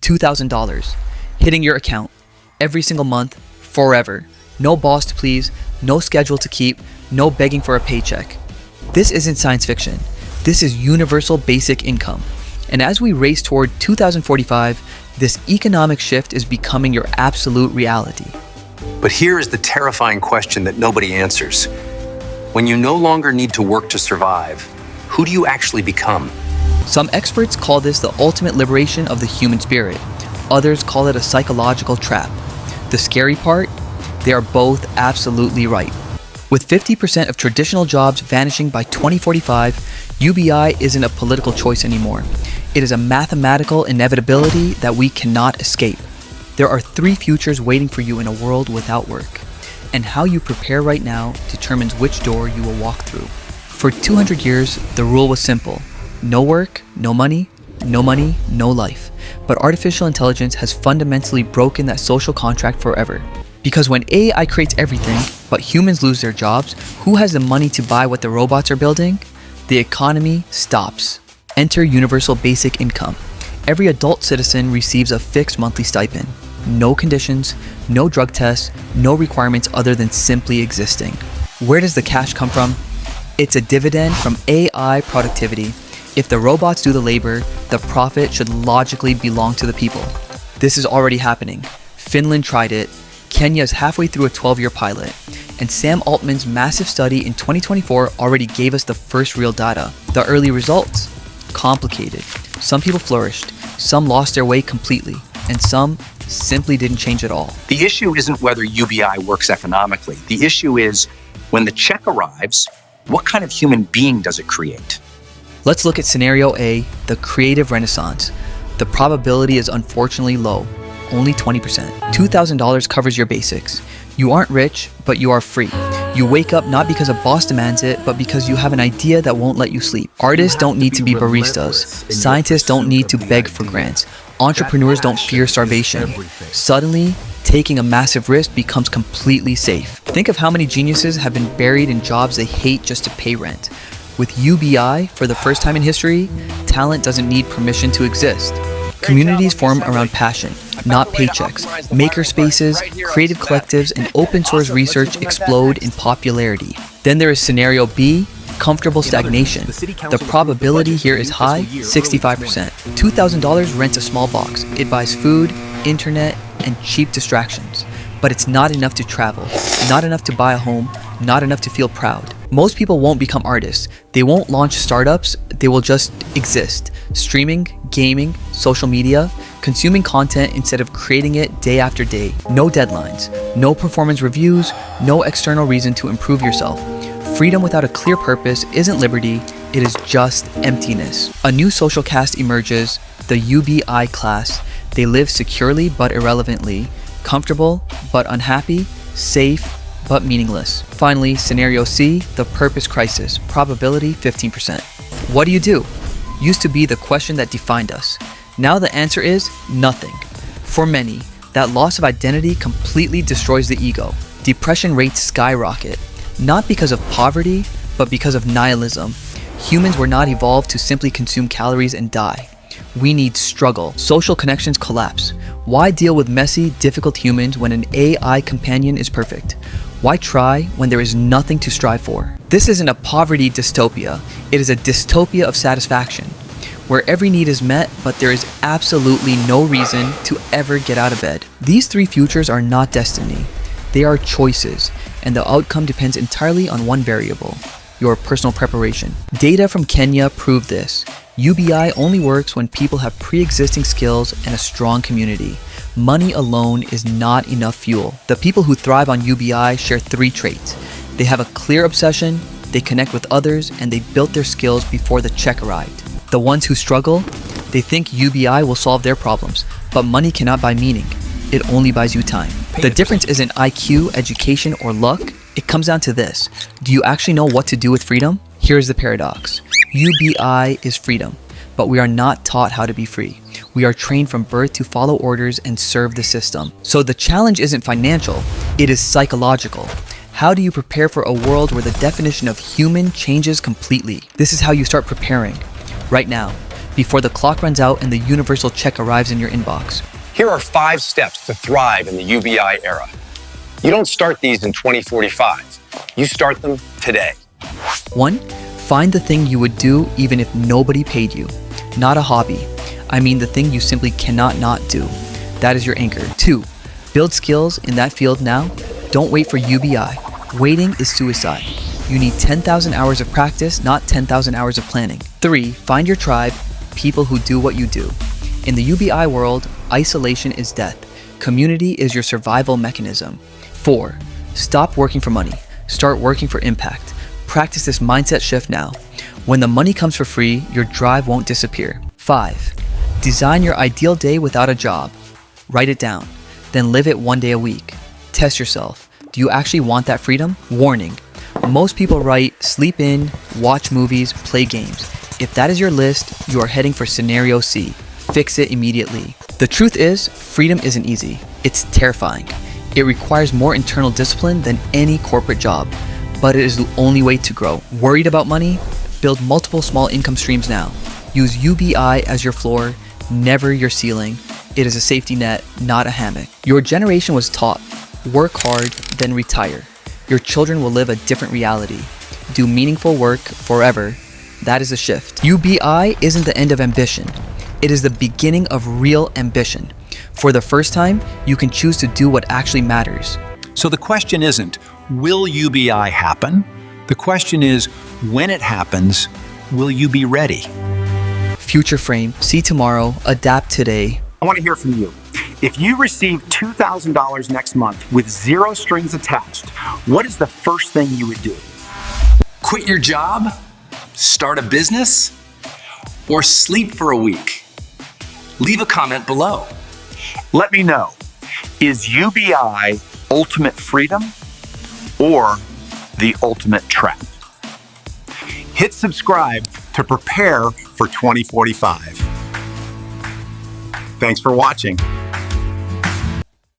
$2,000 hitting your account every single month, forever. No boss to please, no schedule to keep, no begging for a paycheck. This isn't science fiction. This is universal basic income. And as we race toward 2045, this economic shift is becoming your absolute reality. But here is the terrifying question that nobody answers. When you no longer need to work to survive, who do you actually become? Some experts call this the ultimate liberation of the human spirit. Others call it a psychological trap. The scary part? They are both absolutely right. With 50% of traditional jobs vanishing by 2045, UBI isn't a political choice anymore. It is a mathematical inevitability that we cannot escape. There are 3 futures waiting for you in a world without work, and how you prepare right now determines which door you will walk through. For 200 years, the rule was simple. No work, no money, no life. But artificial intelligence has fundamentally broken that social contract forever. Because when AI creates everything, but humans lose their jobs, who has the money to buy what the robots are building? The economy stops. Enter universal basic income. Every adult citizen receives a fixed monthly stipend. No conditions, no drug tests, no requirements other than simply existing. Where does the cash come from? It's a dividend from AI productivity. If the robots do the labor, the profit should logically belong to the people. This is already happening. Finland tried it. Kenya is halfway through a 12-year pilot, and Sam Altman's massive study in 2024 already gave us the first real data. The early results? Complicated. Some people flourished, some lost their way completely, and some simply didn't change at all. The issue isn't whether UBI works economically. The issue is, when the check arrives, what kind of human being does it create? Let's look at scenario A, the creative renaissance. The probability is unfortunately low. Only 20%. $2,000 covers your basics. You aren't rich, but you are free. You wake up not because a boss demands it, but because you have an idea that won't let you sleep. Artists don't need to be baristas. Scientists don't need to beg for grants. Entrepreneurs don't fear starvation. Suddenly, taking a massive risk becomes completely safe. Think of how many geniuses have been buried in jobs they hate just to pay rent. With UBI, for the first time in history, talent doesn't need permission to exist. Communities form around passion, not paychecks. Maker spaces, creative collectives, and open source research explode in popularity. Then there is scenario B, comfortable stagnation. The probability here is high, 65%. $2,000 rents a small box. It buys food, internet, and cheap distractions. But it's not enough to travel, not enough to buy a home, not enough to feel proud. Most people won't become artists. They won't launch startups. They will just exist. Streaming, gaming, social media, consuming content instead of creating it day after day. No deadlines, no performance reviews, no external reason to improve yourself. Freedom without a clear purpose isn't liberty, it is just emptiness. A new social caste emerges, the UBI class. They live securely but irrelevantly, comfortable but unhappy, safe but meaningless. Finally, scenario C, the purpose crisis, probability 15%. What do? Used to be the question that defined us. Now the answer is nothing. For many, that loss of identity completely destroys the ego. Depression rates skyrocket, not because of poverty, but because of nihilism. Humans were not evolved to simply consume calories and die. We need struggle. Social connections collapse. Why deal with messy, difficult humans when an AI companion is perfect? Why try when there is nothing to strive for? This isn't a poverty dystopia. It is a dystopia of satisfaction, where every need is met, but there is absolutely no reason to ever get out of bed. These 3 futures are not destiny. They are choices, and the outcome depends entirely on one variable: your personal preparation. Data from Kenya prove this. UBI only works when people have pre-existing skills and a strong community. Money alone is not enough fuel. The people who thrive on UBI share 3 traits. They have a clear obsession, they connect with others, and they built their skills before the check arrived. The ones who struggle, they think UBI will solve their problems, but money cannot buy meaning. It only buys you time. The difference isn't IQ, education, or luck. It comes down to this. Do you actually know what to do with freedom? Here's the paradox. UBI is freedom, but we are not taught how to be free. We are trained from birth to follow orders and serve the system. So the challenge isn't financial, it is psychological. How do you prepare for a world where the definition of human changes completely? This is how you start preparing. Right now, before the clock runs out and the universal check arrives in your inbox. Here are 5 steps to thrive in the UBI era. You don't start these in 2045. You start them today. 1. Find the thing you would do even if nobody paid you. Not a hobby. I mean the thing you simply cannot not do. That is your anchor. 2. Build skills in that field now. Don't wait for UBI. Waiting is suicide. You need 10,000 hours of practice, not 10,000 hours of planning. 3. Find your tribe, people who do what you do. In the UBI world, isolation is death. Community is your survival mechanism. 4. Stop working for money. Start working for impact. Practice this mindset shift now. When the money comes for free, your drive won't disappear. 5. Design your ideal day without a job. Write it down. Then live it one day a week. Test yourself. Do you actually want that freedom? Warning. Most people write, sleep in, watch movies, play games. If that is your list, you are heading for scenario C. Fix it immediately. The truth is, freedom isn't easy. It's terrifying. It requires more internal discipline than any corporate job, but it is the only way to grow. Worried about money? Build multiple small income streams now. Use UBI as your floor, never your ceiling. It is a safety net, not a hammock. Your generation was taught, work hard, then retire. Your children will live a different reality. Do meaningful work forever. That is a shift. UBI isn't the end of ambition. It is the beginning of real ambition. For the first time, you can choose to do what actually matters. So the question isn't, will UBI happen? The question is, when it happens, will you be ready? Future frame, see tomorrow, adapt today. I want to hear from you. If you receive $2,000 next month with 0 strings attached, what is the first thing you would do? Quit your job? Start a business? Or sleep for a week? Leave a comment below. Let me know. Is UBI ultimate freedom or the ultimate trap? Hit subscribe to prepare for 2045. Thanks for watching.